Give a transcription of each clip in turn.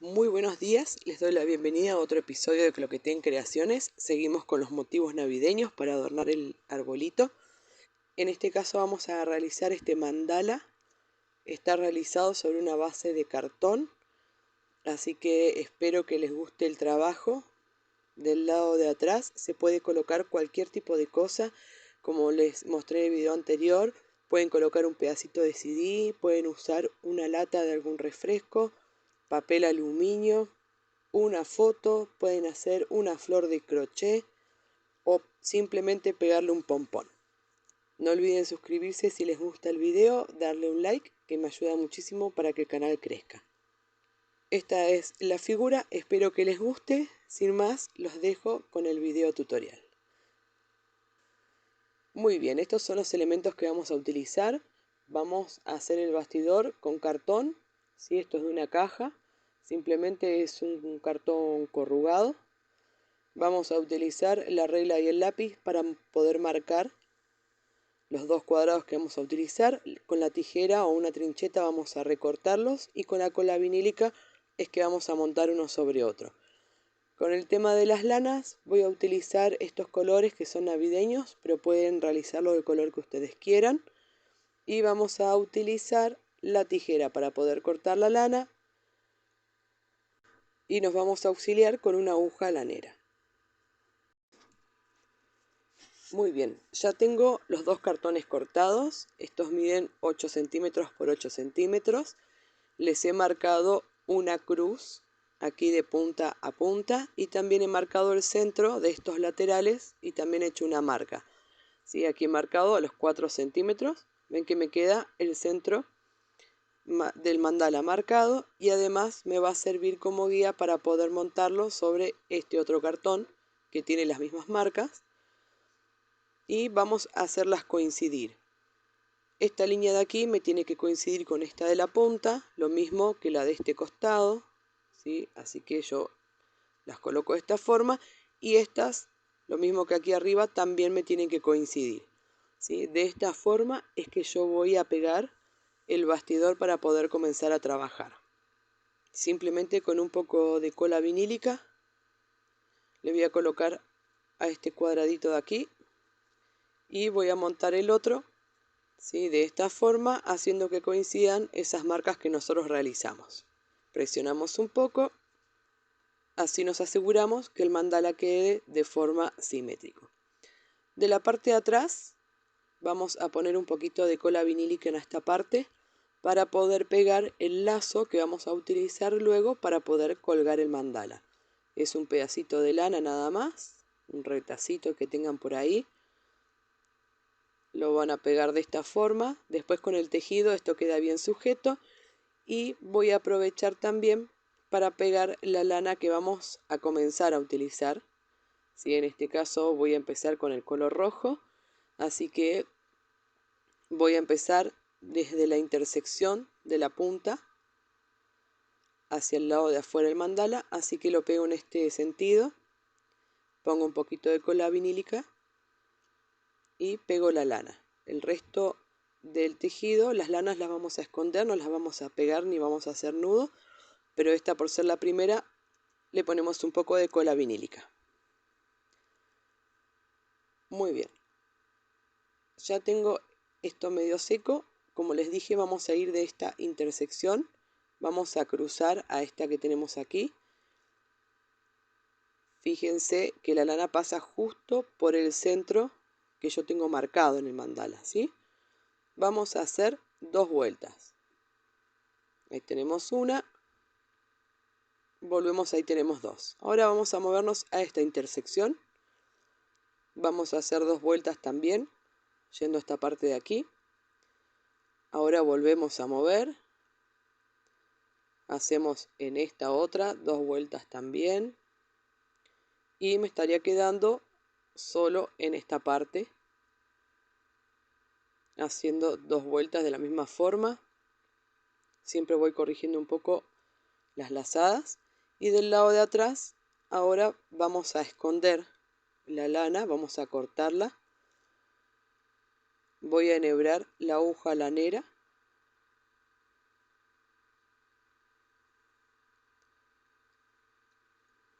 Muy buenos días, les doy la bienvenida a otro episodio de Cloqueté Creaciones. Seguimos con los motivos navideños para adornar el arbolito. En este caso vamos a realizar este mandala. Está realizado sobre una base de cartón, así que espero que les guste el trabajo. Del lado de atrás se puede colocar cualquier tipo de cosa, como les mostré en el video anterior. Pueden colocar un pedacito de CD, pueden usar una lata de algún refresco, papel aluminio, una foto, pueden hacer una flor de crochet o simplemente pegarle un pompón. No olviden suscribirse si les gusta el video, darle un like que me ayuda muchísimo para que el canal crezca. Esta es la figura, espero que les guste. Sin más, los dejo con el video tutorial. Muy bien, estos son los elementos que vamos a utilizar. Vamos a hacer el bastidor con cartón. ¿Sí? Esto es de una caja, simplemente es un cartón corrugado. Vamos a utilizar la regla y el lápiz para poder marcar los dos cuadrados que vamos a utilizar. Con la tijera o una trincheta vamos a recortarlos y con la cola vinílica es que vamos a montar uno sobre otro. Con el tema de las lanas voy a utilizar estos colores que son navideños, pero pueden realizarlo del color que ustedes quieran. Y vamos a utilizar la tijera para poder cortar la lana y nos vamos a auxiliar con una aguja lanera. Muy bien, ya tengo los dos cartones cortados. Estos miden 8 centímetros por 8 centímetros. Les he marcado una cruz aquí de punta a punta y también he marcado el centro de estos laterales y también he hecho una marca. ¿Sí? Aquí he marcado a los 4 centímetros. Ven que me queda el centro del mandala marcado y además me va a servir como guía para poder montarlo sobre este otro cartón que tiene las mismas marcas. Y vamos a hacerlas coincidir. Esta línea de aquí me tiene que coincidir con esta de la punta, lo mismo que la de este costado, ¿sí? Así que yo las coloco de esta forma y estas, lo mismo que aquí arriba, también me tienen que coincidir, ¿sí? De esta forma es que yo voy a pegar el bastidor para poder comenzar a trabajar. Simplemente con un poco de cola vinílica le voy a colocar a este cuadradito de aquí y voy a montar el otro, ¿sí? De esta forma, haciendo que coincidan esas marcas que nosotros realizamos. Presionamos un poco, así nos aseguramos que el mandala quede de forma simétrica. De la parte de atrás vamos a poner un poquito de cola vinílica en esta parte para poder pegar el lazo que vamos a utilizar luego para poder colgar el mandala. Es un pedacito de lana nada más, un retacito que tengan por ahí. Lo van a pegar de esta forma. Después con el tejido esto queda bien sujeto. Y voy a aprovechar también para pegar la lana que vamos a comenzar a utilizar. ¿Sí? En este caso voy a empezar con el color rojo. Así que voy a empezar desde la intersección de la punta hacia el lado de afuera del mandala. Así que lo pego en este sentido. Pongo un poquito de cola vinílica y pego la lana. El resto del tejido, las lanas las vamos a esconder, no las vamos a pegar ni vamos a hacer nudo, pero esta, por ser la primera, le ponemos un poco de cola vinílica. Muy bien, ya tengo esto medio seco. Como les dije, vamos a ir de esta intersección, vamos a cruzar a esta que tenemos aquí. Fíjense que la lana pasa justo por el centro que yo tengo marcado en el mandala, ¿sí? Vamos a hacer dos vueltas. Ahí tenemos una, volvemos, ahí tenemos dos. Ahora vamos a movernos a esta intersección. Vamos a hacer dos vueltas también, yendo a esta parte de aquí. Ahora volvemos a mover. Hacemos en esta otra dos vueltas también. Y me estaría quedando solo en esta parte, haciendo dos vueltas de la misma forma. Siempre voy corrigiendo un poco las lazadas. Y del lado de atrás, ahora vamos a esconder la lana, vamos a cortarla. Voy a enhebrar la aguja lanera.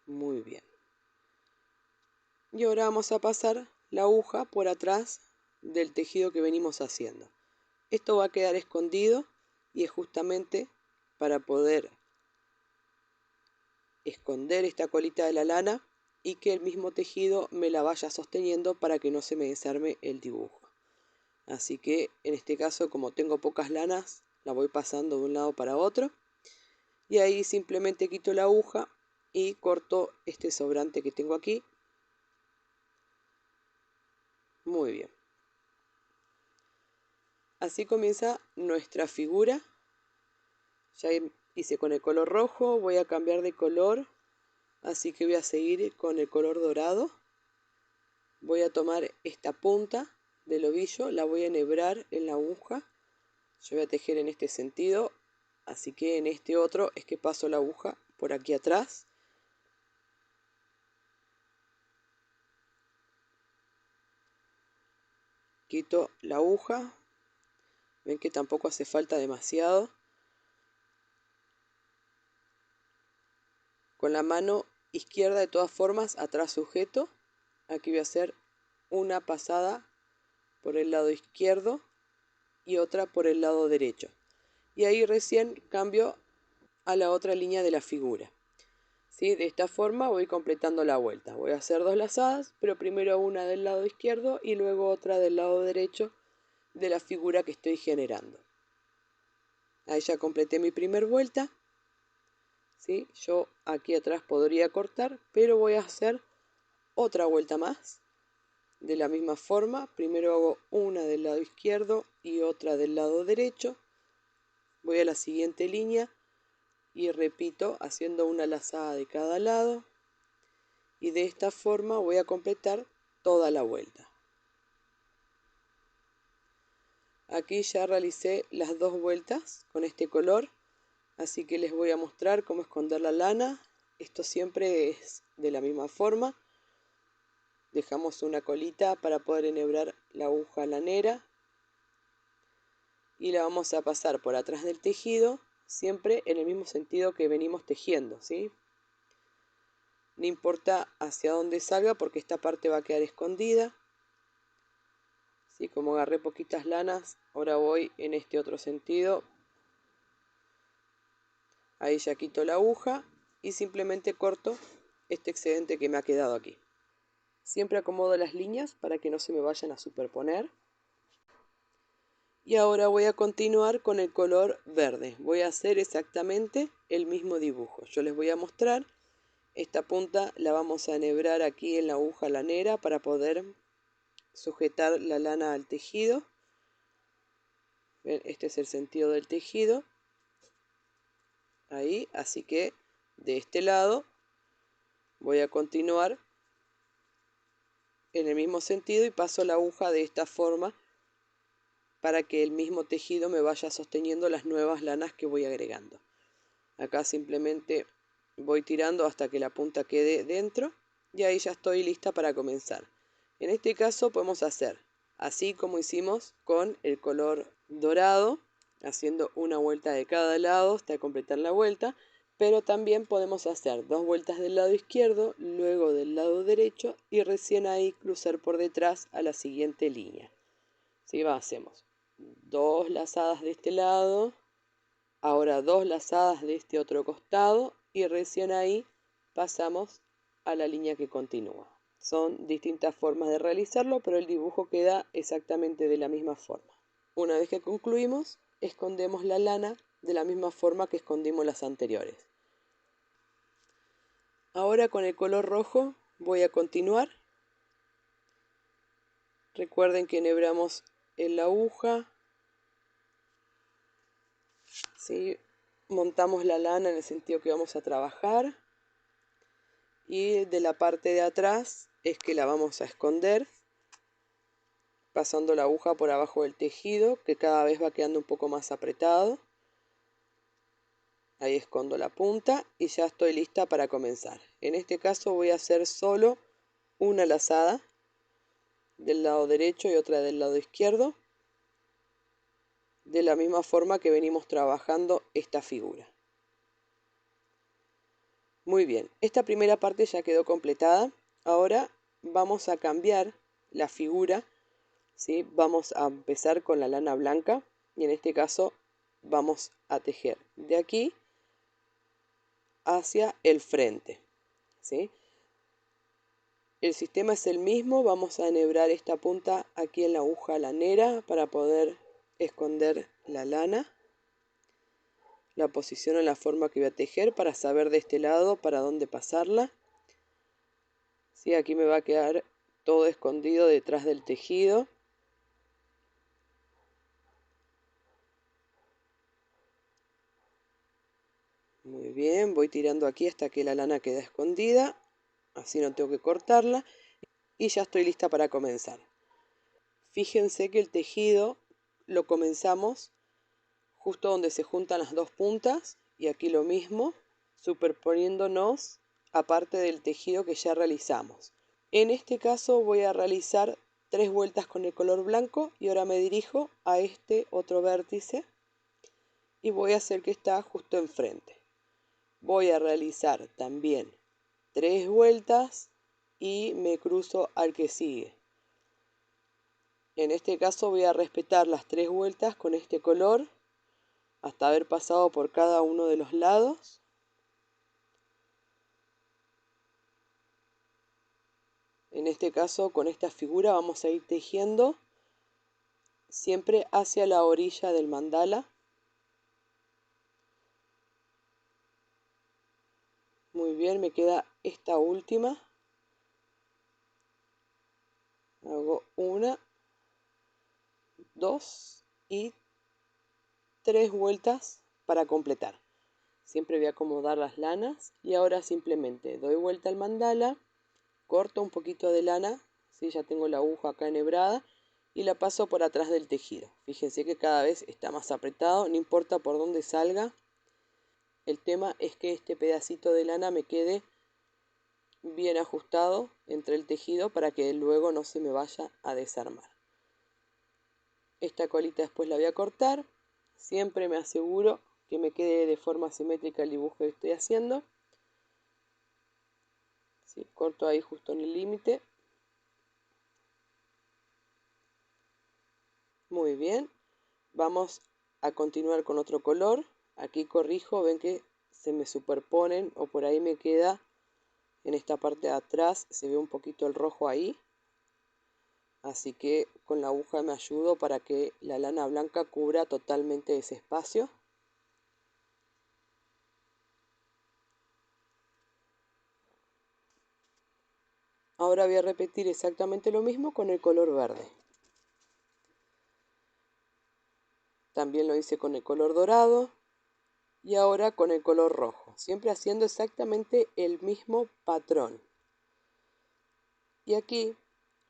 Muy bien. Y ahora vamos a pasar la aguja por atrás del tejido que venimos haciendo. Esto va a quedar escondido y es justamente para poder esconder esta colita de la lana y que el mismo tejido me la vaya sosteniendo para que no se me desarme el dibujo. Así que en este caso, como tengo pocas lanas, la voy pasando de un lado para otro y ahí simplemente quito la aguja y corto este sobrante que tengo aquí. Muy bien. Así comienza nuestra figura. Ya hice con el color rojo, voy a cambiar de color, así que voy a seguir con el color dorado. Voy a tomar esta punta del ovillo, la voy a enhebrar en la aguja. Yo voy a tejer en este sentido, así que en este otro es que paso la aguja por aquí atrás. Quito la aguja, ven que tampoco hace falta demasiado. Con la mano izquierda de todas formas atrás sujeto. Aquí voy a hacer una pasada por el lado izquierdo y otra por el lado derecho. Y ahí recién cambio a la otra línea de la figura. ¿Sí? De esta forma voy completando la vuelta. Voy a hacer 2 lazadas, pero primero una del lado izquierdo y luego otra del lado derecho de la figura que estoy generando. Ahí ya completé mi primer vuelta. ¿Sí? Yo aquí atrás podría cortar, pero voy a hacer otra vuelta más. De la misma forma, primero hago una del lado izquierdo y otra del lado derecho. Voy a la siguiente línea y repito haciendo una lazada de cada lado. Y de esta forma voy a completar toda la vuelta. Aquí ya realicé las 2 vueltas con este color, así que les voy a mostrar cómo esconder la lana. Esto siempre es de la misma forma. Dejamos una colita para poder enhebrar la aguja lanera y la vamos a pasar por atrás del tejido, siempre en el mismo sentido que venimos tejiendo, ¿sí? No importa hacia dónde salga porque esta parte va a quedar escondida. ¿Sí? Como agarré poquitas lanas, ahora voy en este otro sentido. Ahí ya quito la aguja y simplemente corto este excedente que me ha quedado aquí. Siempre acomodo las líneas para que no se me vayan a superponer. Y ahora voy a continuar con el color verde. Voy a hacer exactamente el mismo dibujo. Yo les voy a mostrar. Esta punta la vamos a enhebrar aquí en la aguja lanera para poder sujetar la lana al tejido. ¿Ven? Este es el sentido del tejido. Ahí, así que de este lado voy a continuar en el mismo sentido y paso la aguja de esta forma para que el mismo tejido me vaya sosteniendo las nuevas lanas que voy agregando. Acá simplemente voy tirando hasta que la punta quede dentro y ahí ya estoy lista para comenzar. En este caso podemos hacer así como hicimos con el color dorado, haciendo una vuelta de cada lado hasta completar la vuelta, pero también podemos hacer 2 vueltas del lado izquierdo, luego del lado derecho y recién ahí cruzar por detrás a la siguiente línea. ¿Sí? Hacemos 2 lazadas de este lado, ahora 2 lazadas de este otro costado y recién ahí pasamos a la línea que continúa. Son distintas formas de realizarlo, pero el dibujo queda exactamente de la misma forma. Una vez que concluimos, escondemos la lana de la misma forma que escondimos las anteriores. Ahora con el color rojo voy a continuar. Recuerden que enhebramos en la aguja. ¿Sí? Montamos la lana en el sentido que vamos a trabajar. Y de la parte de atrás es que la vamos a esconder, pasando la aguja por abajo del tejido, que cada vez va quedando un poco más apretado. Ahí escondo la punta y ya estoy lista para comenzar. En este caso voy a hacer solo una lazada del lado derecho y otra del lado izquierdo, de la misma forma que venimos trabajando esta figura. Muy bien, esta primera parte ya quedó completada. Ahora vamos a cambiar la figura, ¿sí? Vamos a empezar con la lana blanca y en este caso vamos a tejer de aquí hacia el frente, ¿sí? El sistema es el mismo, vamos a enhebrar esta punta aquí en la aguja lanera para poder esconder la lana. La posiciono en la forma que voy a tejer para saber de este lado para dónde pasarla. ¿Sí? Aquí me va a quedar todo escondido detrás del tejido. Muy bien, voy tirando aquí hasta que la lana queda escondida. Así no tengo que cortarla. Y ya estoy lista para comenzar. Fíjense que el tejido lo comenzamos justo donde se juntan las dos puntas. Y aquí lo mismo, superponiéndonos aparte del tejido que ya realizamos. En este caso voy a realizar 3 vueltas con el color blanco y ahora me dirijo a este otro vértice y voy a hacer que está justo enfrente. Voy a realizar también 3 vueltas y me cruzo al que sigue. En este caso voy a respetar las 3 vueltas con este color hasta haber pasado por cada uno de los lados. En este caso, con esta figura vamos a ir tejiendo siempre hacia la orilla del mandala. Muy bien, me queda esta última. Hago 1, 2 y 3 vueltas para completar. Siempre voy a acomodar las lanas y ahora simplemente doy vuelta al mandala, corto un poquito de lana, ¿sí? Ya tengo la aguja acá enhebrada y la paso por atrás del tejido. Fíjense que cada vez está más apretado, no importa por dónde salga. El tema es que este pedacito de lana me quede bien ajustado entre el tejido para que luego no se me vaya a desarmar. Esta colita después la voy a cortar. Siempre me aseguro que me quede de forma simétrica el dibujo que estoy haciendo. ¿Sí? Corto ahí justo en el límite. Muy bien. Vamos a continuar con otro color. Aquí corrijo, ven que se me superponen o por ahí me queda en esta parte de atrás, se ve un poquito el rojo ahí. Así que con la aguja me ayudo para que la lana blanca cubra totalmente ese espacio. Ahora voy a repetir exactamente lo mismo con el color verde. También lo hice con el color dorado y ahora con el color rojo. Siempre haciendo exactamente el mismo patrón. Y aquí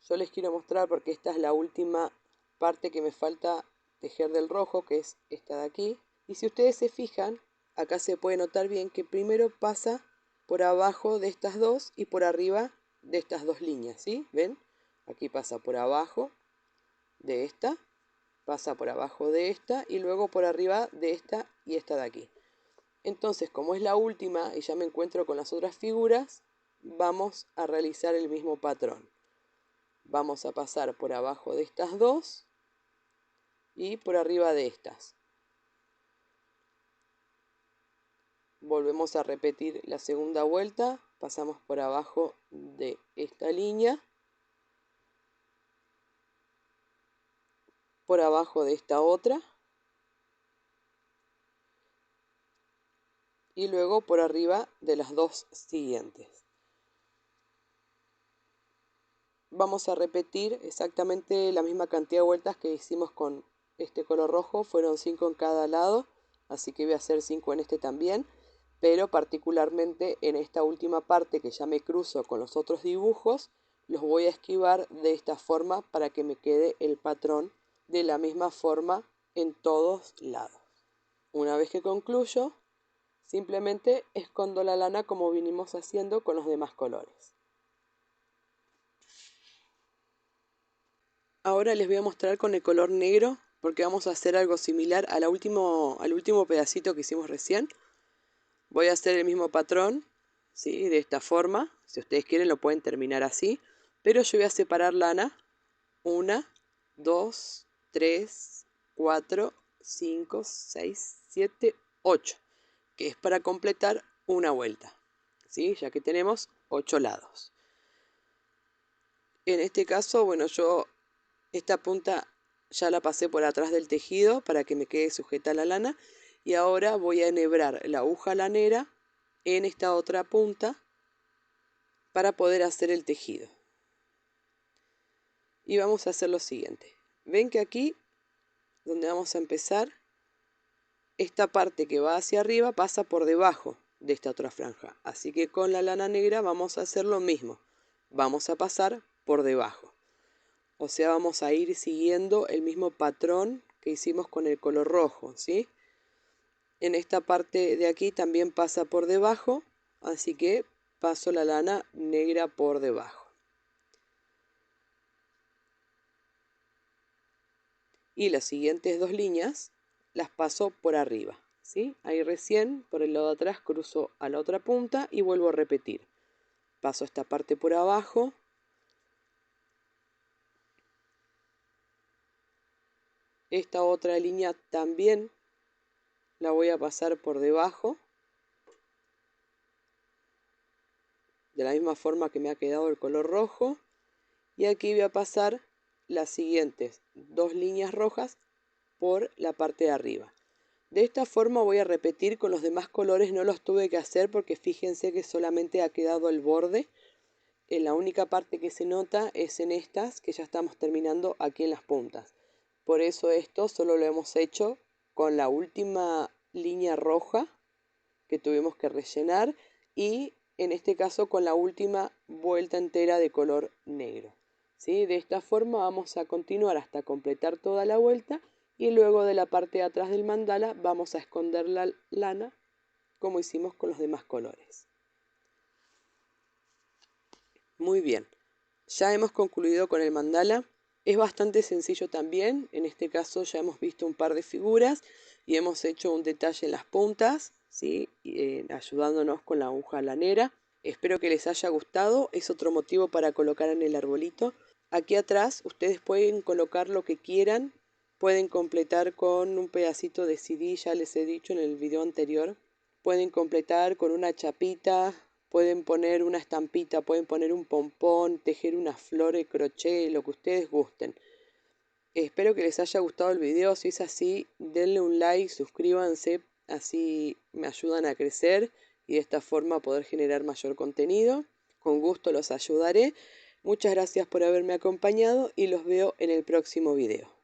yo les quiero mostrar porque esta es la última parte que me falta tejer del rojo, que es esta de aquí. Y si ustedes se fijan, acá se puede notar bien que primero pasa por abajo de estas dos y por arriba de estas dos líneas, ¿sí? ¿Ven? Aquí pasa por abajo de esta, pasa por abajo de esta y luego por arriba de esta y esta de aquí. Entonces, como es la última y ya me encuentro con las otras figuras, vamos a realizar el mismo patrón. Vamos a pasar por abajo de estas dos y por arriba de estas. Volvemos a repetir la segunda vuelta, pasamos por abajo de esta línea, por abajo de esta otra y luego por arriba de las dos siguientes. Vamos a repetir exactamente la misma cantidad de vueltas que hicimos con este color rojo, fueron 5 en cada lado, así que voy a hacer 5 en este también. Pero particularmente en esta última parte que ya me cruzo con los otros dibujos, los voy a esquivar de esta forma para que me quede el patrón de la misma forma en todos lados. Una vez que concluyo, simplemente escondo la lana como vinimos haciendo con los demás colores. Ahora les voy a mostrar con el color negro porque vamos a hacer algo similar al último pedacito que hicimos recién. Voy a hacer el mismo patrón, ¿sí? De esta forma. Si ustedes quieren lo pueden terminar así. Pero yo voy a separar lana. 1, 2, 3, 4, 5, 6, 7, 8. Que es para completar una vuelta. ¿Sí? Ya que tenemos 8 lados. En este caso, bueno, yo esta punta ya la pasé por atrás del tejido para que me quede sujeta la lana. Y ahora voy a enhebrar la aguja lanera en esta otra punta para poder hacer el tejido. Y vamos a hacer lo siguiente. Ven que aquí, donde vamos a empezar, esta parte que va hacia arriba pasa por debajo de esta otra franja. Así que con la lana negra vamos a hacer lo mismo. Vamos a pasar por debajo. O sea, vamos a ir siguiendo el mismo patrón que hicimos con el color rojo, ¿sí? En esta parte de aquí también pasa por debajo, así que paso la lana negra por debajo. Y las siguientes dos líneas las paso por arriba, ¿sí? Ahí recién, por el lado de atrás, cruzo a la otra punta y vuelvo a repetir. Paso esta parte por abajo. Esta otra línea también la voy a pasar por debajo. De la misma forma que me ha quedado el color rojo. Y aquí voy a pasar las siguientes dos líneas rojas por la parte de arriba. De esta forma voy a repetir con los demás colores, no los tuve que hacer porque fíjense que solamente ha quedado el borde. La única parte que se nota es en estas que ya estamos terminando aquí en las puntas. Por eso esto solo lo hemos hecho con la última línea roja que tuvimos que rellenar y en este caso con la última vuelta entera de color negro. ¿Sí? De esta forma vamos a continuar hasta completar toda la vuelta y luego de la parte de atrás del mandala vamos a esconder la lana como hicimos con los demás colores. Muy bien, ya hemos concluido con el mandala. Es bastante sencillo también, en este caso ya hemos visto un par de figuras y hemos hecho un detalle en las puntas, ¿sí? Ayudándonos con la aguja lanera. Espero que les haya gustado, es otro motivo para colocar en el arbolito. Aquí atrás ustedes pueden colocar lo que quieran, pueden completar con un pedacito de CD, ya les he dicho en el video anterior. Pueden completar con una chapita, pueden poner una estampita, pueden poner un pompón, tejer una flor de crochet, lo que ustedes gusten. Espero que les haya gustado el video, si es así, denle un like, suscríbanse, así me ayudan a crecer y de esta forma poder generar mayor contenido. Con gusto los ayudaré. Muchas gracias por haberme acompañado y los veo en el próximo video.